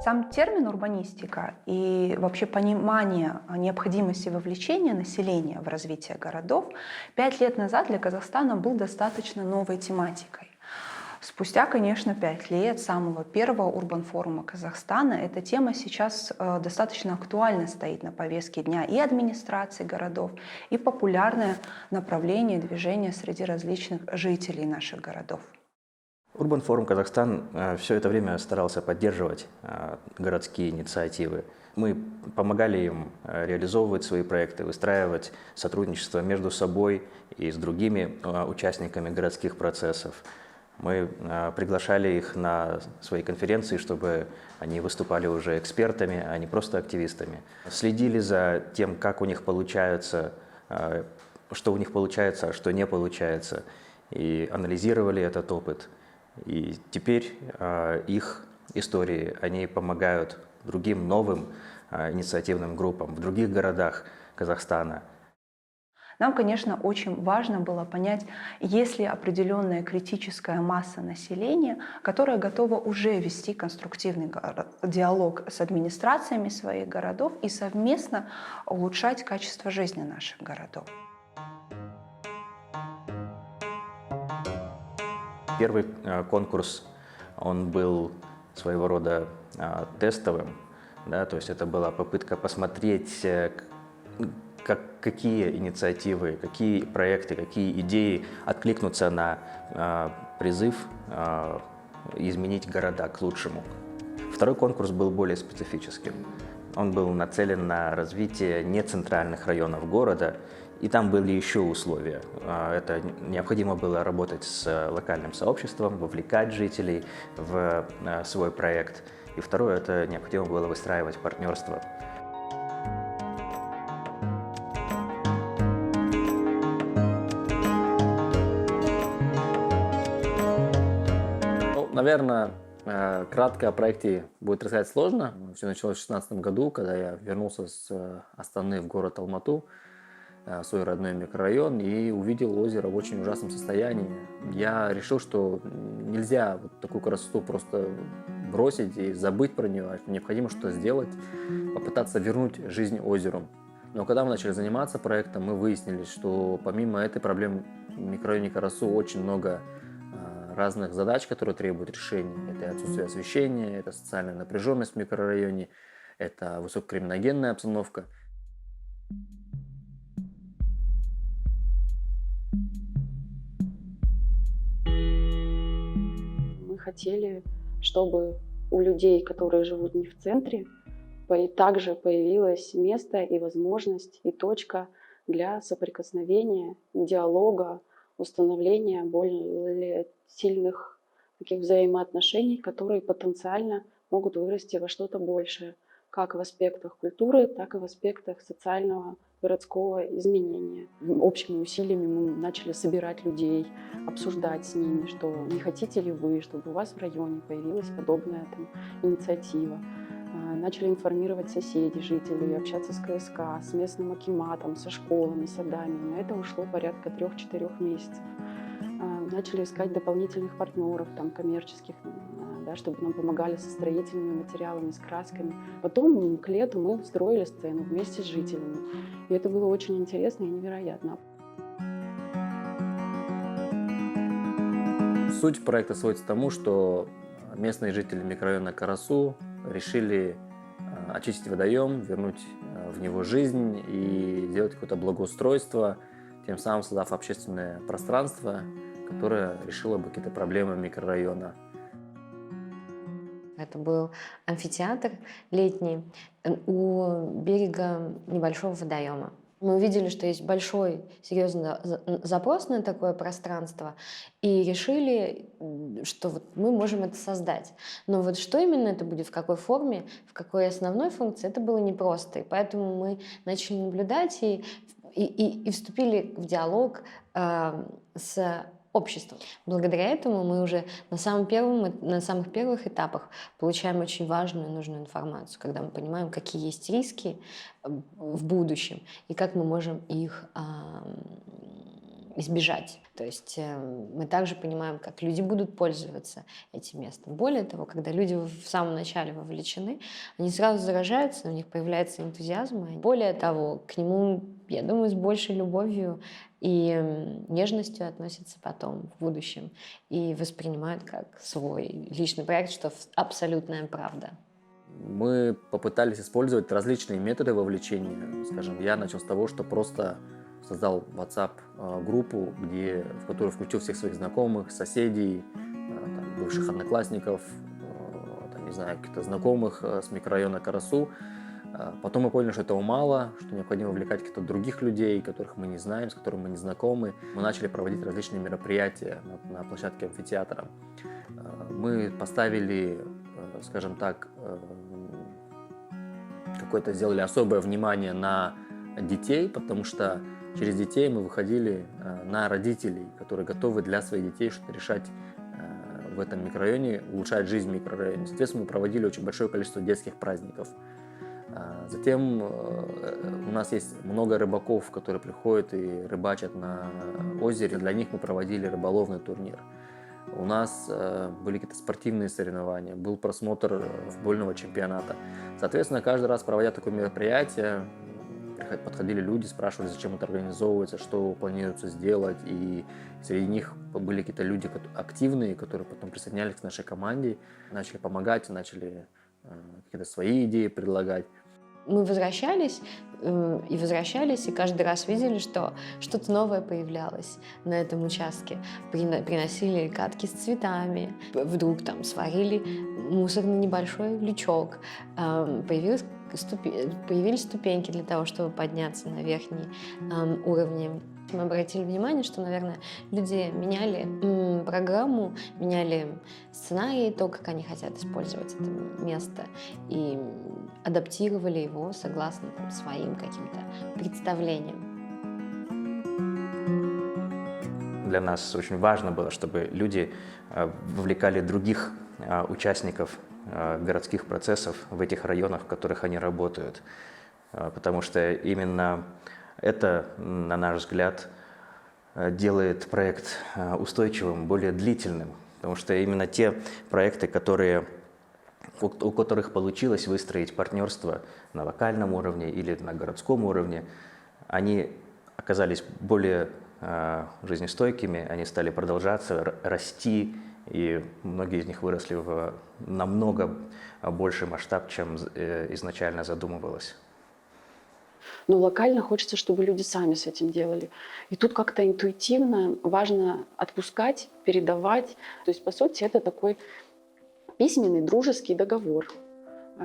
Сам термин урбанистика и вообще понимание необходимости вовлечения населения в развитие городов 5 лет назад для Казахстана был достаточно новой тематикой. Спустя, конечно, 5 лет самого первого урбан-форума Казахстана эта тема сейчас достаточно актуально стоит на повестке дня и администрации городов, и популярное направление движения среди различных жителей наших городов. Урбан-форум Казахстан все это время старался поддерживать городские инициативы. Мы помогали им реализовывать свои проекты, выстраивать сотрудничество между собой и с другими участниками городских процессов. Мы приглашали их на свои конференции, чтобы они выступали уже экспертами, а не просто активистами. Следили за тем, как у них получается, что у них получается, а что не получается, и анализировали этот опыт. И теперь их истории, они помогают другим новым инициативным группам в других городах Казахстана. Нам, конечно, очень важно было понять, есть ли определенная критическая масса населения, которая готова уже вести конструктивный диалог с администрациями своих городов и совместно улучшать качество жизни наших городов. Первый конкурс, он был своего рода тестовым, да, то есть это была попытка посмотреть, какие инициативы, какие проекты, какие идеи откликнутся на призыв изменить города к лучшему. Второй конкурс был более специфическим. Он был нацелен на развитие нецентральных районов города, и там были еще условия. Это необходимо было работать с локальным сообществом, вовлекать жителей в свой проект. И второе, это необходимо было выстраивать партнерство. Наверное, кратко о проекте будет рассказать сложно. Все началось в 2016 году, когда я вернулся с Астаны в город Алмату, в свой родной микрорайон, и увидел озеро в очень ужасном состоянии. Я решил, что нельзя вот такую красоту просто бросить и забыть про нее, а необходимо что-то сделать, попытаться вернуть жизнь озеру. Но когда мы начали заниматься проектом, мы выяснили, что помимо этой проблемы в микрорайоне Карасу очень много разных задач, которые требуют решения. Это отсутствие освещения, это социальная напряженность в микрорайоне, это высококриминогенная обстановка. Мы хотели, чтобы у людей, которые живут не в центре, также появилось место и возможность, и точка для соприкосновения, диалога, установления более сильных таких взаимоотношений, которые потенциально могут вырасти во что-то большее, как в аспектах культуры, так и в аспектах социального городского изменения. Общими усилиями мы начали собирать людей, обсуждать с ними, что не хотите ли вы, чтобы у вас в районе появилась подобная инициатива. Начали информировать соседей, жителей, общаться с КСК, с местным акиматом, со школами, садами. На это ушло порядка 3-4 месяцев. Начали искать дополнительных партнеров, коммерческих, да, чтобы нам помогали со строительными материалами, с красками. Потом к лету мы строили сцену вместе с жителями. И это было очень интересно и невероятно. Суть проекта сводится к тому, что местные жители микрорайона Карасу решили очистить водоем, вернуть в него жизнь и сделать какое-то благоустройство, тем самым создав общественное пространство, которое решило бы какие-то проблемы микрорайона. Это был амфитеатр летний у берега небольшого водоема. Мы увидели, что есть большой, серьезный запрос на такое пространство, и решили, что мы можем это создать. Но вот что именно это будет, в какой форме, в какой основной функции, это было непросто. И поэтому мы начали наблюдать и вступили в диалог с обществом. Благодаря этому мы уже на самых первых этапах получаем очень важную и нужную информацию, когда мы понимаем, какие есть риски в будущем и как мы можем их избежать. То есть мы также понимаем, как люди будут пользоваться этим местом. Более того, когда люди в самом начале вовлечены, они сразу заражаются, у них появляется энтузиазм. Более того, к нему, я думаю, с большей любовью и нежностью относятся потом, в будущем, и воспринимают как свой личный проект, что абсолютная правда. Мы попытались использовать различные методы вовлечения. Скажем, я начал с того, что просто создал WhatsApp-группу, в которую включил всех своих знакомых, соседей, там, бывших одноклассников, там, не знаю, каких-то знакомых с микрорайона Карасу. Потом мы поняли, что этого мало, что необходимо вовлекать каких-то других людей, которых мы не знаем, с которыми мы не знакомы. Мы начали проводить различные мероприятия на площадке амфитеатра. Мы поставили, скажем так, сделали особое внимание на детей, потому что через детей мы выходили на родителей, которые готовы для своих детей что-то решать в этом микрорайоне, улучшать жизнь в микрорайоне. Соответственно, мы проводили очень большое количество детских праздников. Затем у нас есть много рыбаков, которые приходят и рыбачат на озере. Для них мы проводили рыболовный турнир. У нас были какие-то спортивные соревнования, был просмотр футбольного чемпионата. Соответственно, каждый раз, проводя такое мероприятие, подходили люди, спрашивали, зачем это организовывается, что планируется сделать. И среди них были какие-то люди активные, которые потом присоединялись к нашей команде, начали помогать, начали какие-то свои идеи предлагать. Мы возвращались, и каждый раз видели, что что-то новое появлялось на этом участке. Приносили катки с цветами, вдруг там сварили мусорный небольшой лючок. Появились ступеньки для того, чтобы подняться на верхний уровни. Мы обратили внимание, что, наверное, люди меняли программу, меняли сценарий, то, как они хотят использовать это место, и адаптировали его согласно своим каким-то представлениям. Для нас очень важно было, чтобы люди вовлекали других участников городских процессов в этих районах, в которых они работают. Потому что именно это, на наш взгляд, делает проект устойчивым, более длительным. Потому что именно те проекты, у которых получилось выстроить партнерство на локальном уровне или на городском уровне, они оказались более жизнестойкими, они стали продолжаться, расти, и многие из них выросли в намного больший масштаб, чем изначально задумывалось. Но локально хочется, чтобы люди сами с этим делали. И тут как-то интуитивно важно отпускать, передавать. То есть, по сути, это такой письменный дружеский договор,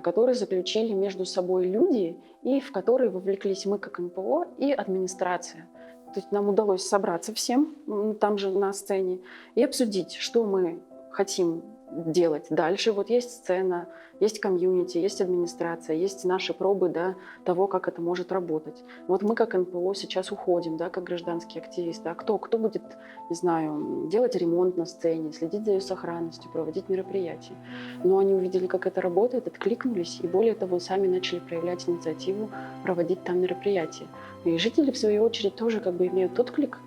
который заключили между собой люди, и в который вовлеклись мы как НПО и администрация. То есть нам удалось собраться всем там же на сцене и обсудить, что мы хотим делать дальше. Вот есть сцена, есть комьюнити, есть администрация, есть наши пробы, да, того, как это может работать. Вот мы как НПО сейчас уходим, да, как гражданские активисты. А кто будет, не знаю, делать ремонт на сцене, следить за ее сохранностью, проводить мероприятия. Но они увидели, как это работает, откликнулись, и более того, сами начали проявлять инициативу проводить там мероприятия. И жители, в свою очередь, тоже как бы имеют отклик,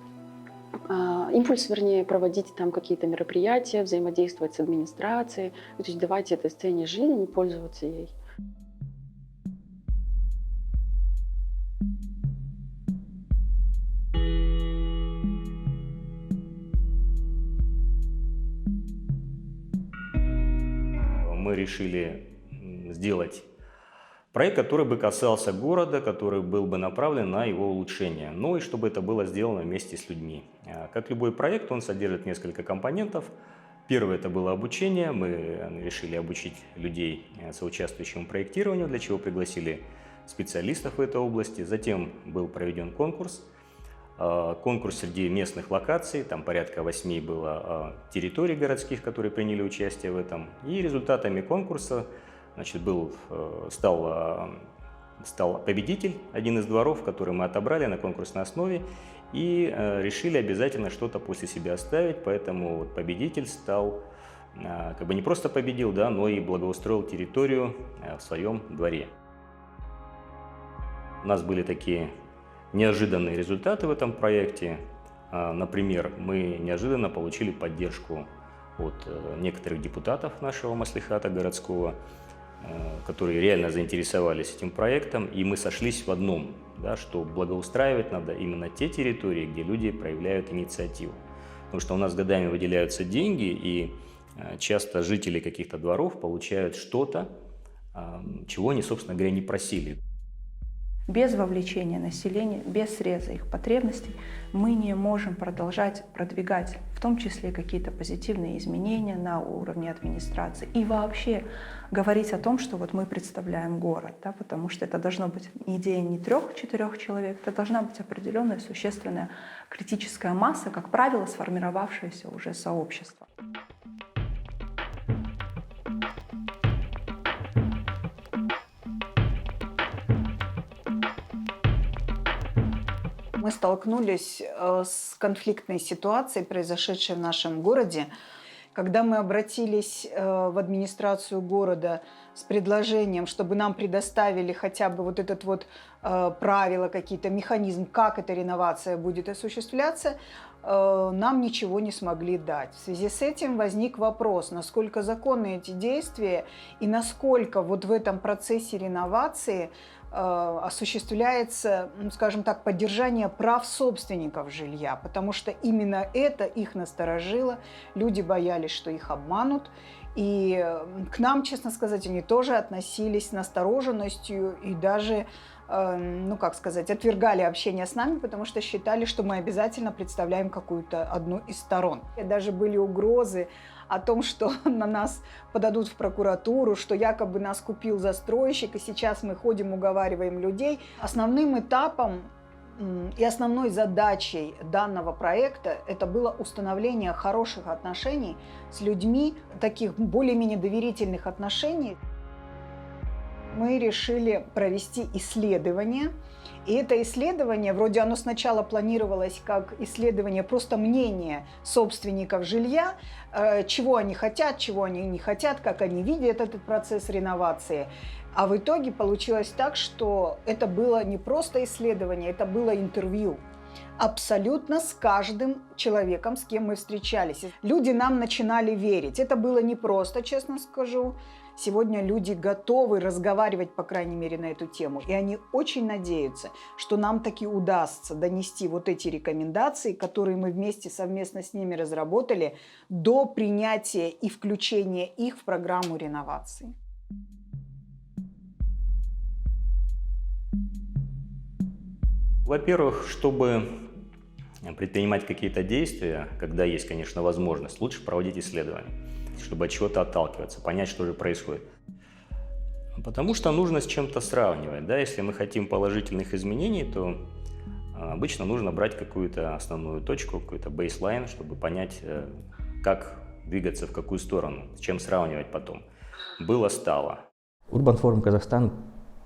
импульс, вернее, проводить там какие-то мероприятия, взаимодействовать с администрацией, то есть давать этой сцене жизнь и пользоваться ей. Мы решили сделать проект, который бы касался города, который был бы направлен на его улучшение, но и чтобы это было сделано вместе с людьми. Как любой проект, он содержит несколько компонентов. Первое – это было обучение. Мы решили обучить людей соучаствующему проектированию, для чего пригласили специалистов в этой области. Затем был проведен конкурс. Конкурс среди местных локаций, там порядка 8 было территорий городских, которые приняли участие в этом. И результатами конкурса стал победитель, один из дворов, который мы отобрали на конкурсной основе, и решили обязательно что-то после себя оставить, поэтому победитель стал, как бы не просто победил, да, но и благоустроил территорию в своем дворе. У нас были такие неожиданные результаты в этом проекте. Например, мы неожиданно получили поддержку от некоторых депутатов нашего маслихата городского, которые реально заинтересовались этим проектом, и мы сошлись в одном, да, что благоустраивать надо именно те территории, где люди проявляют инициативу. Потому что у нас годами выделяются деньги, и часто жители каких-то дворов получают что-то, чего они, собственно говоря, не просили. Без вовлечения населения, без среза их потребностей мы не можем продолжать продвигать, в том числе какие-то позитивные изменения на уровне администрации и вообще говорить о том, что вот мы представляем город, да, потому что это должна быть идея не 3-4 человек, это должна быть определенная существенная критическая масса, как правило, сформировавшееся уже сообщество. Мы столкнулись с конфликтной ситуацией, произошедшей в нашем городе, когда мы обратились в администрацию города с предложением, чтобы нам предоставили хотя бы вот этот вот правила, какие-то механизм, как эта реновация будет осуществляться, нам ничего не смогли дать. В связи с этим возник вопрос, насколько законны эти действия и насколько вот в этом процессе реновации осуществляется, скажем так, поддержание прав собственников жилья, потому что именно это их насторожило, люди боялись, что их обманут, и к нам, честно сказать, они тоже относились с настороженностью и даже, ну как сказать, отвергали общение с нами, потому что считали, что мы обязательно представляем какую-то одну из сторон. И даже были угрозы о том, что на нас подадут в прокуратуру, что якобы нас купил застройщик, и сейчас мы ходим, уговариваем людей. Основным этапом и основной задачей данного проекта это было установление хороших отношений с людьми, таких более-менее доверительных отношений. Мы решили провести исследование. И это исследование, вроде оно сначала планировалось как исследование просто мнения собственников жилья, чего они хотят, чего они не хотят, как они видят этот процесс реновации. А в итоге получилось так, что это было не просто исследование, это было интервью. Абсолютно с каждым человеком, с кем мы встречались. Люди нам начинали верить. Это было непросто, честно скажу. Сегодня люди готовы разговаривать, по крайней мере, на эту тему. И они очень надеются, что нам таки удастся донести вот эти рекомендации, которые мы вместе совместно с ними разработали, до принятия и включения их в программу реновации. Во-первых, чтобы предпринимать какие-то действия, когда есть, конечно, возможность, лучше проводить исследования, чтобы от чего-то отталкиваться, понять, что же происходит. Потому что нужно с чем-то сравнивать. Да? Если мы хотим положительных изменений, то обычно нужно брать какую-то основную точку, какой-то бейслайн, чтобы понять, как двигаться в какую сторону, с чем сравнивать потом. Было-стало. Urban Forum Казахстан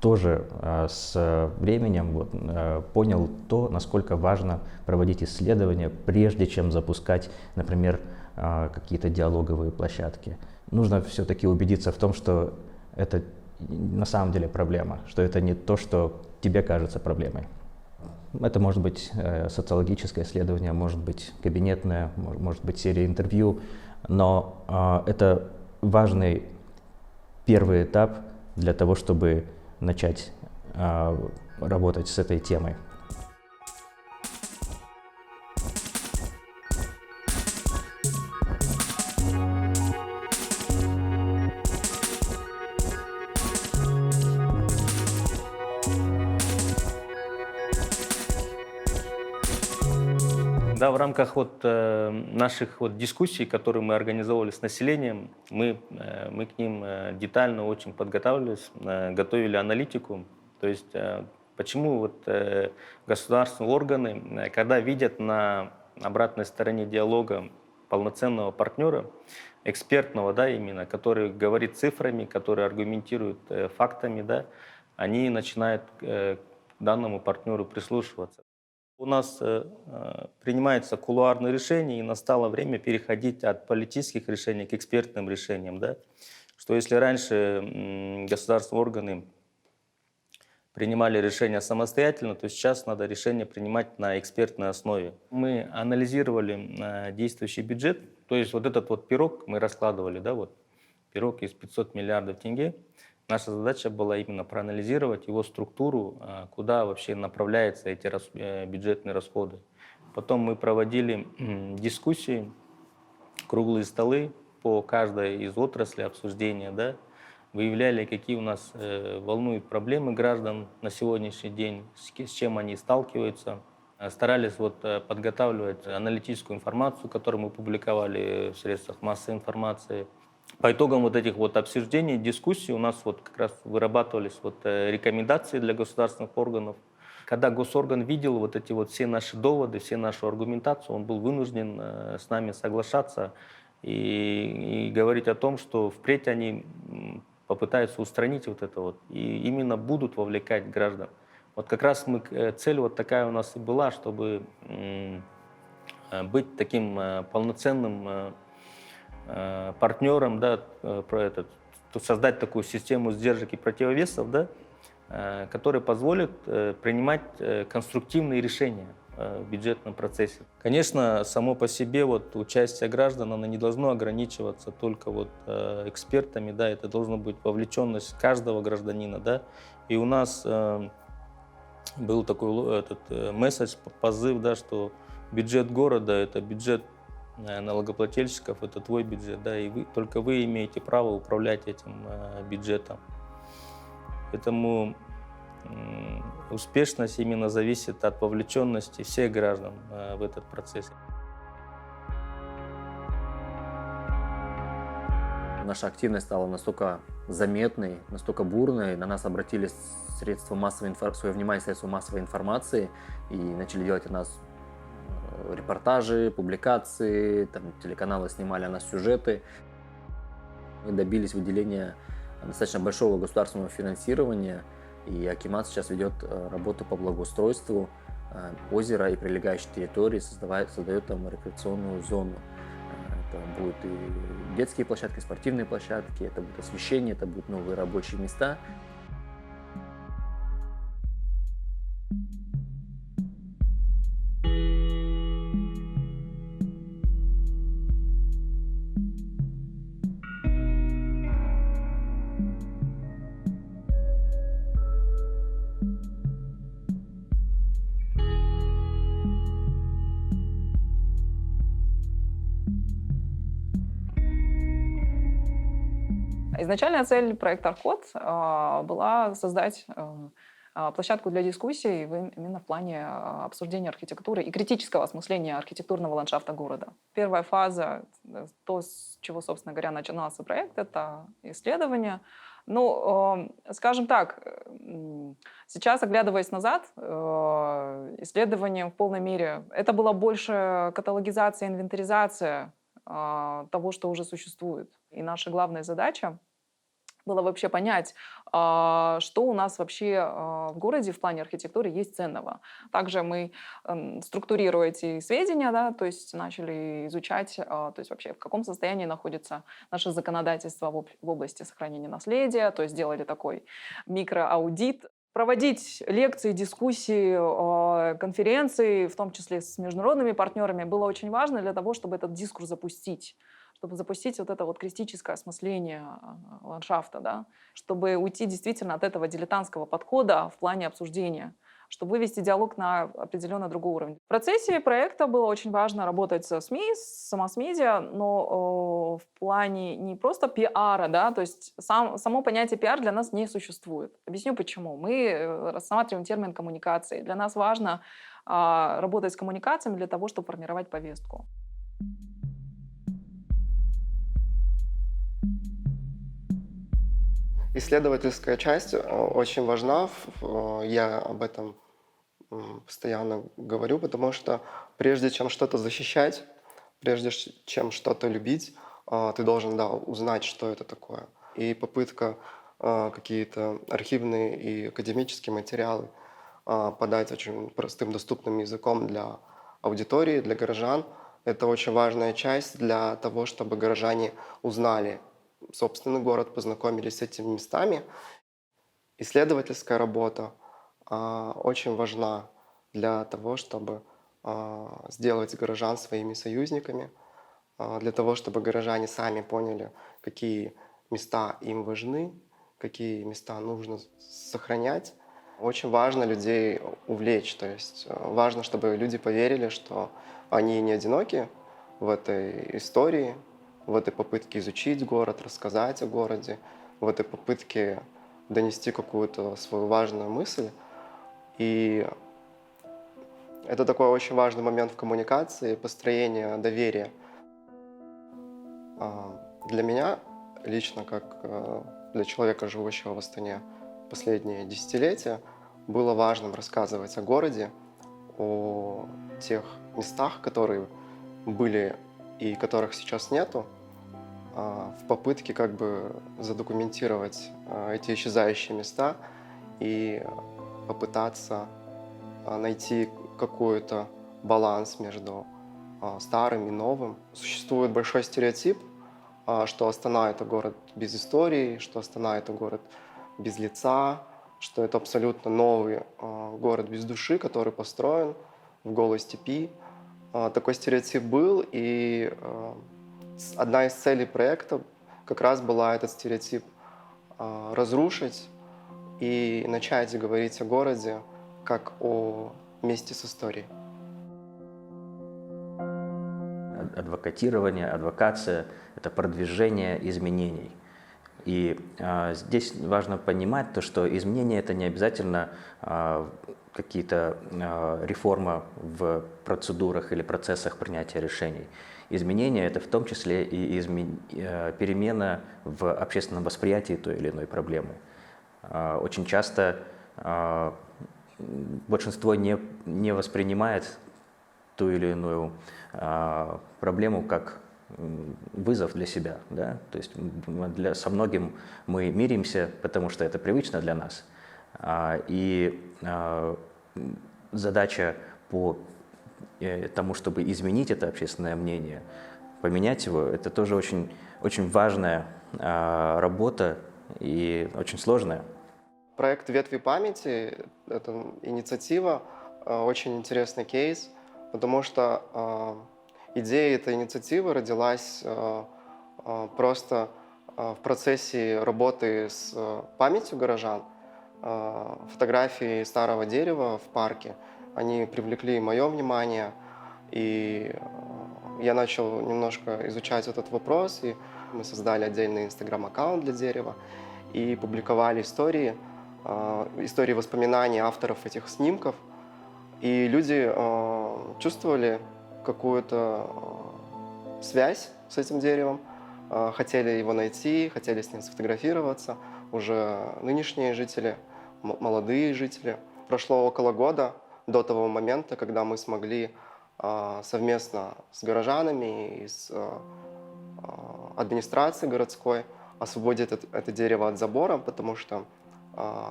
тоже с временем понял то, насколько важно проводить исследования, прежде чем запускать, например, какие-то диалоговые площадки. Нужно все-таки убедиться в том, что это на самом деле проблема, что это не то, что тебе кажется проблемой. Это может быть социологическое исследование, может быть кабинетное, может быть серия интервью, но это важный первый этап для того, чтобы начать работать с этой темой. Да, в рамках наших дискуссий, которые мы организовывали с населением, мы к ним детально очень подготавливались, готовили аналитику. То есть почему государственные органы, когда видят на обратной стороне диалога полноценного партнера, экспертного, да, именно, который говорит цифрами, который аргументирует фактами, да, они начинают к данному партнеру прислушиваться. У нас принимаются кулуарные решения, и настало время переходить от политических решений к экспертным решениям. Да? Что если раньше государственные органы принимали решения самостоятельно, то сейчас надо решение принимать на экспертной основе. Мы анализировали действующий бюджет, то есть вот этот вот пирог мы раскладывали, да, вот пирог из 500 миллиардов тенге. Наша задача была именно проанализировать его структуру, куда вообще направляются эти бюджетные расходы. Потом мы проводили дискуссии, круглые столы по каждой из отраслей обсуждения, да, выявляли, какие у нас волнуют проблемы граждан на сегодняшний день, с чем они сталкиваются. Старались вот подготавливать аналитическую информацию, которую мы публиковали в средствах массовой информации. По итогам вот этих вот обсуждений, дискуссий у нас вот как раз вырабатывались вот рекомендации для государственных органов. Когда госорган видел вот эти вот все наши доводы, все нашу аргументацию, он был вынужден с нами соглашаться и говорить о том, что впредь они попытаются устранить вот это вот и именно будут вовлекать граждан. Вот как раз цель вот такая у нас и была, чтобы быть таким полноценным партнером, да, создать такую систему сдержек и противовесов, да, который позволит принимать конструктивные решения в бюджетном процессе. Конечно, само по себе вот участие граждан, оно не должно ограничиваться только вот экспертами, да, это должна быть вовлеченность каждого гражданина, да, и у нас был такой месседж, позыв, да, что бюджет города – это бюджет налогоплательщиков, это твой бюджет, да, и только вы имеете право управлять этим бюджетом. Поэтому успешность именно зависит от вовлеченности всех граждан в этот процесс. Наша активность стала настолько заметной, настолько бурной, на нас обратились свое внимание средства массовой информации и начали делать о нас репортажи, публикации, там, телеканалы снимали о нас сюжеты. Мы добились выделения достаточно большого государственного финансирования, и акимат сейчас ведет работу по благоустройству озера и прилегающей территории, создает там рекреационную зону. Это будут и детские площадки, спортивные площадки, это будет освещение, это будут новые рабочие места. Изначальная цель проекта «Арход» была создать площадку для дискуссий именно в плане обсуждения архитектуры и критического осмысления архитектурного ландшафта города. Первая фаза, то, с чего, собственно говоря, начинался проект, это исследование. Ну, скажем так, сейчас, оглядываясь назад, исследование в полной мере, это была больше каталогизация, инвентаризация того, что уже существует. И наша главная задача было вообще понять, что у нас вообще в городе в плане архитектуры есть ценного. Также мы, структурируя эти сведения, да, то есть начали изучать, то есть вообще в каком состоянии находится наше законодательство в области сохранения наследия, то есть сделали такой микроаудит, проводить лекции, дискуссии, конференции, в том числе с международными партнерами, было очень важно для того, чтобы этот дискурс запустить. Чтобы запустить вот это вот критическое осмысление ландшафта, да, чтобы уйти действительно от этого дилетантского подхода в плане обсуждения, чтобы вывести диалог на определенно другой уровень. В процессе проекта было очень важно работать со СМИ, с масс-медиа, но в плане не просто пиара, да, то есть само понятие пиар для нас не существует. Объясню почему. Мы рассматриваем термин коммуникации. Для нас важно работать с коммуникациями для того, чтобы формировать повестку. Исследовательская часть очень важна, я об этом постоянно говорю, потому что прежде чем что-то защищать, прежде чем что-то любить, ты должен, да, узнать, что это такое. И попытка какие-то архивные и академические материалы подать очень простым, доступным языком для аудитории, для горожан, это очень важная часть для того, чтобы горожане узнали собственный город, познакомились с этими местами. Исследовательская работа очень важна для того, чтобы сделать горожан своими союзниками, для того, чтобы горожане сами поняли, какие места им важны, какие места нужно сохранять. Очень важно людей увлечь, то есть важно, чтобы люди поверили, что они не одиноки в этой истории, в этой попытке изучить город, рассказать о городе, в этой попытке донести какую-то свою важную мысль. И это такой очень важный момент в коммуникации, построения доверия. Для меня лично, как для человека, живущего в Астане последние десятилетия, было важным рассказывать о городе, о тех местах, которые были и которых сейчас нету, в попытке как бы задокументировать эти исчезающие места и попытаться найти какой-то баланс между старым и новым. Существует большой стереотип, что Астана — это город без истории, что Астана — это город без лица, что это абсолютно новый город без души, который построен в голой степи. Такой стереотип был, и одна из целей проекта как раз была этот стереотип разрушить и начать говорить о городе как о месте с историей. Адвокатирование, адвокация – это продвижение изменений. И здесь важно понимать то, что изменения – это не обязательно какие-то реформы в процедурах или процессах принятия решений. Изменения – это в том числе и перемена в общественном восприятии той или иной проблемы. Очень часто большинство не воспринимает ту или иную проблему как вызов для себя. Да? То есть со многим мы миримся, потому что это привычно для нас. И задача по тому, чтобы изменить это общественное мнение, поменять его, это тоже очень, очень важная работа и очень сложная. Проект «Ветви памяти» — это инициатива, очень интересный кейс, потому что идея этой инициативы родилась просто в процессе работы с памятью горожан. Фотографии старого дерева в парке, они привлекли мое внимание, и я начал немножко изучать этот вопрос, и мы создали отдельный инстаграм-аккаунт для дерева и публиковали истории воспоминаний авторов этих снимков. И люди чувствовали какую-то связь с этим деревом, хотели его найти, хотели с ним сфотографироваться. Уже нынешние жители, молодые жители. Прошло около года до того момента, когда мы смогли совместно с горожанами и с администрацией городской освободить это дерево от забора, потому что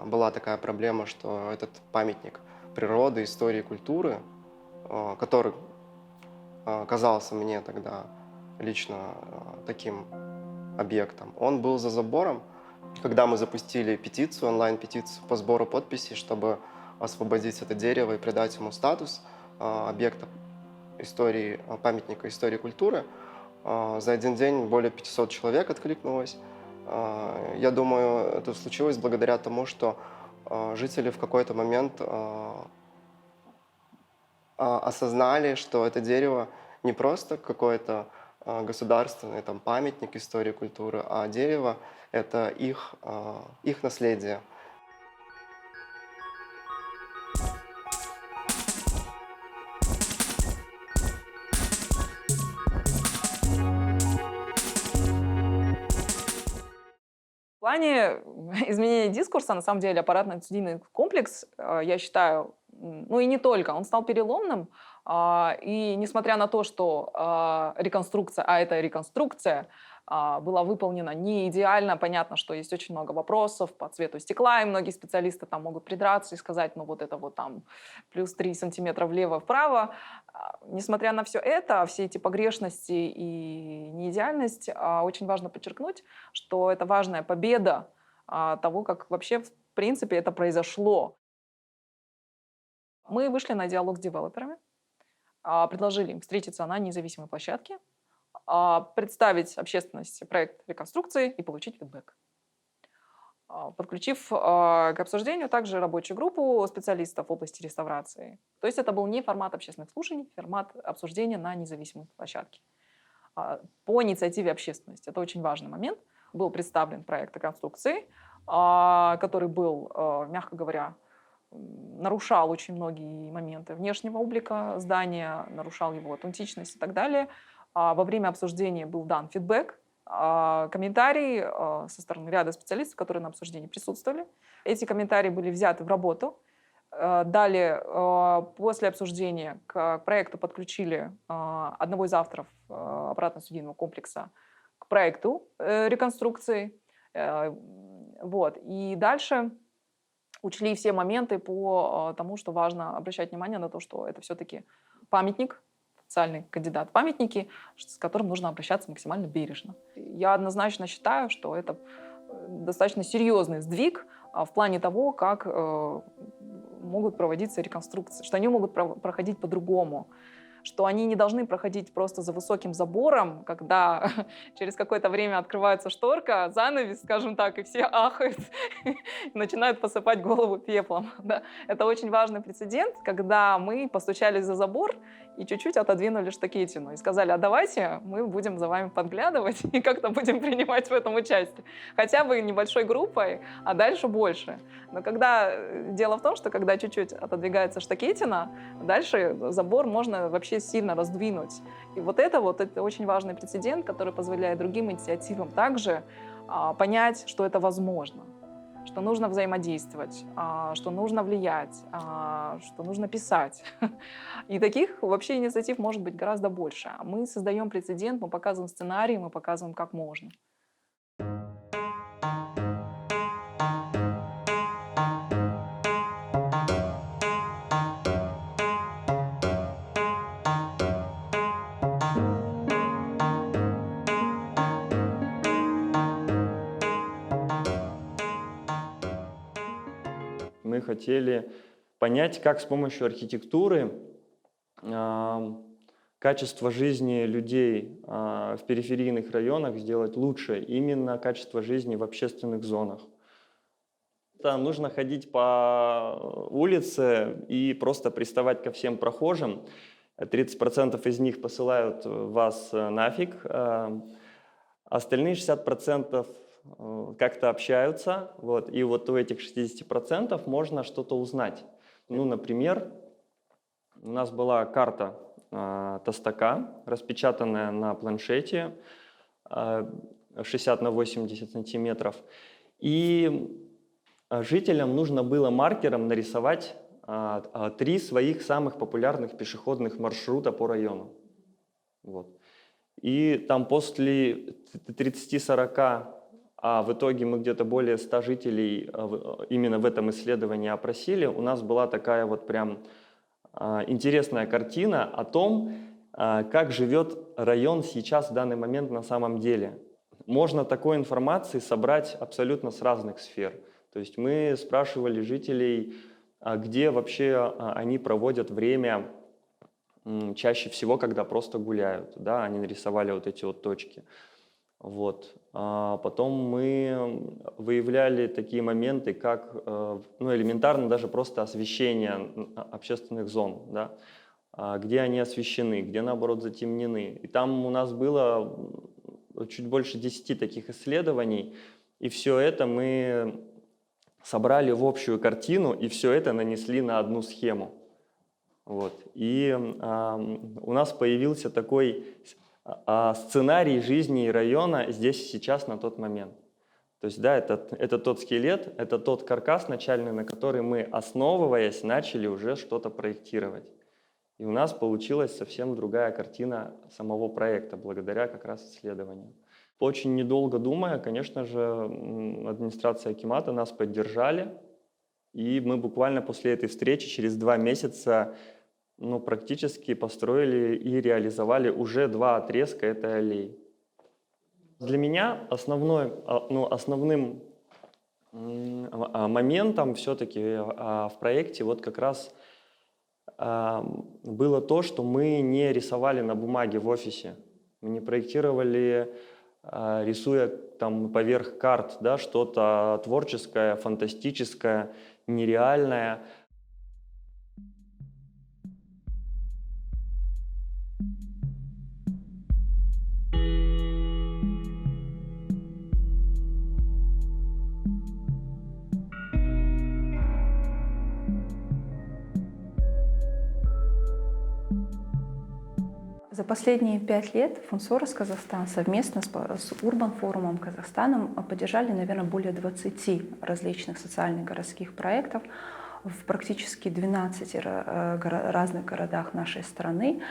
была такая проблема, что этот памятник природы, истории, культуры, который казался мне тогда лично таким объектом, он был за забором. Когда мы запустили петицию, онлайн-петицию по сбору подписей, чтобы освободить это дерево и придать ему статус объекта истории, памятника истории культуры, за один день более 500 человек откликнулось. Я думаю, это случилось благодаря тому, что жители в какой-то момент осознали, что это дерево не просто какой-то государственный памятник истории культуры, а дерево — это их наследие. В плане изменения дискурса, на самом деле, аппаратно-студийный комплекс, я считаю, ну и не только, он стал переломным. И несмотря на то, что реконструкция, а это реконструкция, была выполнена не идеально, понятно, что есть очень много вопросов по цвету стекла, и многие специалисты там могут придраться и сказать, ну вот это вот там плюс 3 сантиметра влево-вправо. Несмотря на все это, все эти погрешности и неидеальность, очень важно подчеркнуть, что это важная победа того, как вообще в принципе это произошло. Мы вышли на диалог с девелоперами, предложили им встретиться на независимой площадке, представить общественности проект реконструкции и получить фидбэк. Подключив к обсуждению также рабочую группу специалистов в области реставрации. То есть это был не формат общественных слушаний, формат обсуждения на независимой площадке. По инициативе общественности, это очень важный момент, был представлен проект реконструкции, который был, мягко говоря, нарушал очень многие моменты внешнего облика здания, нарушал его аутентичность и так далее. Во время обсуждения был дан фидбэк, комментарии со стороны ряда специалистов, которые на обсуждении присутствовали. Эти комментарии были взяты в работу. Далее, после обсуждения к проекту подключили одного из авторов аппаратно-студийного комплекса к проекту реконструкции. Вот. И дальше учли все моменты по тому, что важно обращать внимание на то, что это все-таки памятник, официальный кандидат в памятники, с которым нужно обращаться максимально бережно. Я однозначно считаю, что это достаточно серьезный сдвиг в плане того, как могут проводиться реконструкции, что они могут проходить по-другому, что они не должны проходить просто за высоким забором, когда через какое-то время открывается шторка, занавес, скажем так, и все ахают и начинают посыпать голову пеплом. Да. Это очень важный прецедент, когда мы постучались за забор и чуть-чуть отодвинули штакетину и сказали: а давайте мы будем за вами подглядывать и как-то будем принимать в этом участие. Хотя бы небольшой группой, а дальше больше. Но дело в том, что когда чуть-чуть отодвигается штакетина, дальше забор можно вообще сильно раздвинуть. И это очень важный прецедент, который позволяет другим инициативам также понять, что это возможно, что нужно взаимодействовать, что нужно влиять, что нужно писать. И таких вообще инициатив может быть гораздо больше. Мы создаем прецедент, мы показываем сценарий, мы показываем, как можно. Мы хотели понять, как с помощью архитектуры качество жизни людей в периферийных районах сделать лучше, именно качество жизни в общественных зонах. Там нужно ходить по улице и просто приставать ко всем прохожим. 30% из них посылают вас нафиг, остальные 60% как-то общаются, и у этих 60% можно что-то узнать. Например, у нас была карта Тастака, распечатанная на планшете 60 на 80 сантиметров, и жителям нужно было маркером нарисовать 3 своих самых популярных пешеходных маршрута по району. И там после 30-40, а в итоге мы где-то более 100 жителей именно в этом исследовании опросили, у нас была такая прям интересная картина о том, как живет район сейчас в данный момент на самом деле. Можно такой информации собрать абсолютно с разных сфер. То есть мы спрашивали жителей, где вообще они проводят время чаще всего, когда просто гуляют. Да? Они нарисовали эти точки. Потом мы выявляли такие моменты, как элементарно даже просто освещение общественных зон, да? Где они освещены, где наоборот затемнены. И там у нас было чуть больше 10 таких исследований, и все это мы собрали в общую картину, и все это нанесли на одну схему. И у нас появился такой сценарий жизни района здесь и сейчас на тот момент. То есть, да, это тот скелет, это тот каркас начальный, на который мы, основываясь, начали уже что-то проектировать. И у нас получилась совсем другая картина самого проекта, благодаря как раз исследованию. Очень недолго думая, конечно же, администрация Акимата нас поддержали, и мы буквально после этой встречи через 2 месяца практически построили и реализовали уже 2 отрезка этой аллеи. Для меня основным моментом все-таки в проекте как раз было то, что мы не рисовали на бумаге в офисе. Мы не проектировали, рисуя там поверх карт, да, что-то творческое, фантастическое, нереальное. За последние 5 лет Фунсорес Казахстан совместно с Урбан форумом Казахстаном поддержали, наверное, более 20 различных социальных городских проектов в практически 12 разных городах нашей страны.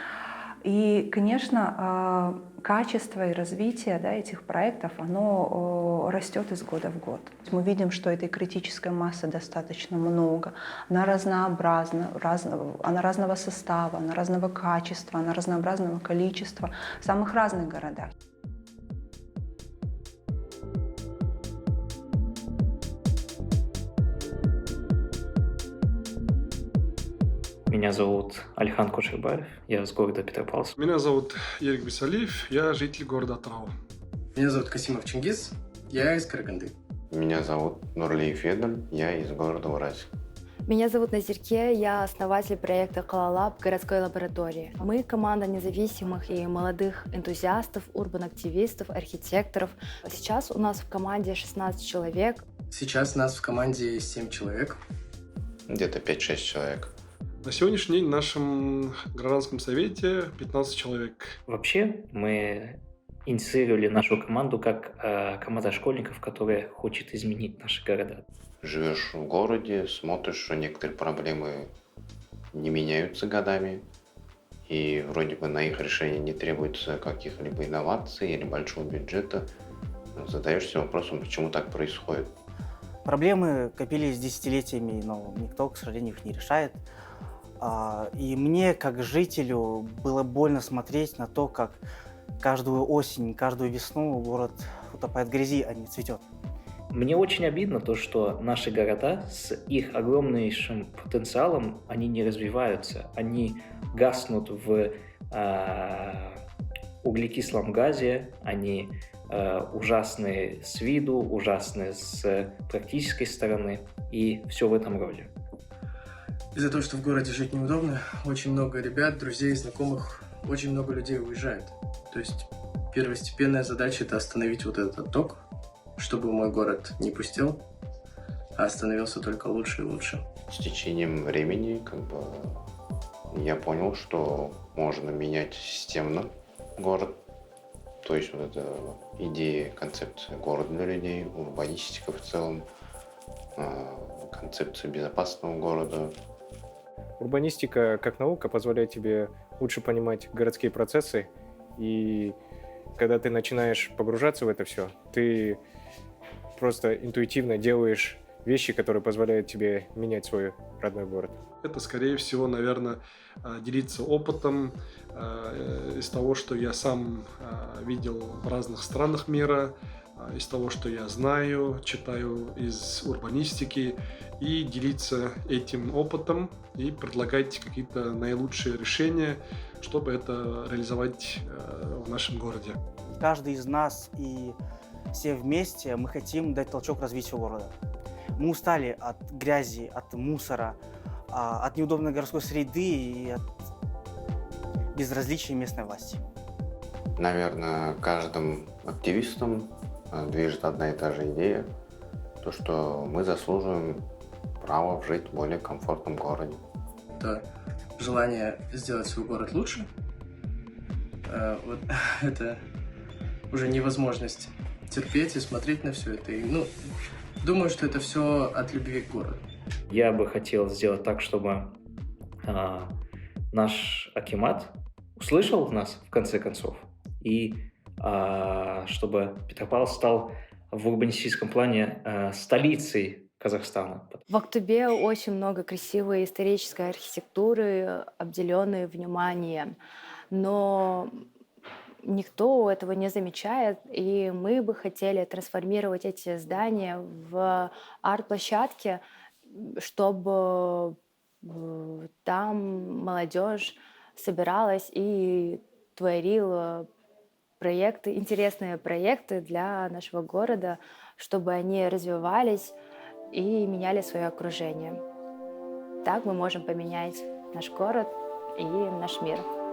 И, конечно, качество и развитие, да, этих проектов, оно растет из года в год. Мы видим, что этой критической массы достаточно много. Она разнообразна, она разного состава, она разного качества, она разнообразного количества в самых разных городах. Меня зовут Альхан Кушербаев, я из города Петропавловск. Меня зовут Ерик Бесалиев, я житель города Атырау. Меня зовут Касимов Чингиз, я из Караганды. Меня зовут Нурлиев Едаль, я из города Уральск. Меня зовут Назирке, я основатель проекта Калалаб городской лаборатории. Мы команда независимых и молодых энтузиастов, урбан-активистов, архитекторов. Сейчас у нас в команде 16 человек. Сейчас нас в команде 7 человек. Где-то 5-6 человек. На сегодняшний день в нашем гражданском совете 15 человек. Вообще мы инициировали нашу команду как команда школьников, которая хочет изменить наши города. Живешь в городе, смотришь, что некоторые проблемы не меняются годами, и вроде бы на их решение не требуется каких-либо инноваций или большого бюджета. Задаешься вопросом, почему так происходит. Проблемы копились десятилетиями, но никто, к сожалению, их не решает. И мне, как жителю, было больно смотреть на то, как каждую осень, каждую весну город утопает в грязи, а не цветет. Мне очень обидно то, что наши города с их огромнейшим потенциалом, они не развиваются, они гаснут в углекислом газе, они ужасны с виду, ужасны с практической стороны, и все в этом роде. Из-за того, что в городе жить неудобно, очень много ребят, друзей, знакомых, очень много людей уезжает. То есть первостепенная задача – это остановить вот этот отток, чтобы мой город не пустел, а становился только лучше и лучше. С течением времени я понял, что можно менять системно город. То есть вот эта идея, концепция города для людей, урбанистика в целом, концепция безопасного города. Урбанистика как наука позволяет тебе лучше понимать городские процессы, и когда ты начинаешь погружаться в это все, ты просто интуитивно делаешь вещи, которые позволяют тебе менять свой родной город. Это, скорее всего, наверное, делиться опытом из того, что я сам видел в разных странах мира, из того, что я знаю, читаю из урбанистики, и делиться этим опытом и предлагать какие-то наилучшие решения, чтобы это реализовать в нашем городе. Каждый из нас и все вместе мы хотим дать толчок развитию города. Мы устали от грязи, от мусора, от неудобной городской среды и от безразличия местной власти. Наверное, каждым активистом движет одна и та же идея, то, что мы заслуживаем права жить в более комфортном городе. Это желание сделать свой город лучше. Вот это уже невозможность терпеть и смотреть на все это. И, думаю, что это все от любви к городу. Я бы хотел сделать так, чтобы наш акимат услышал нас в конце концов, и чтобы Петропавловск стал в урбанистическом плане столицей Казахстана. В Актубе очень много красивой исторической архитектуры, обделенной вниманием, но никто этого не замечает, и мы бы хотели трансформировать эти здания в арт-площадки, чтобы Там молодежь собиралась и творила проекты, интересные проекты для нашего города, чтобы они развивались и меняли свое окружение. Так мы можем поменять наш город и наш мир.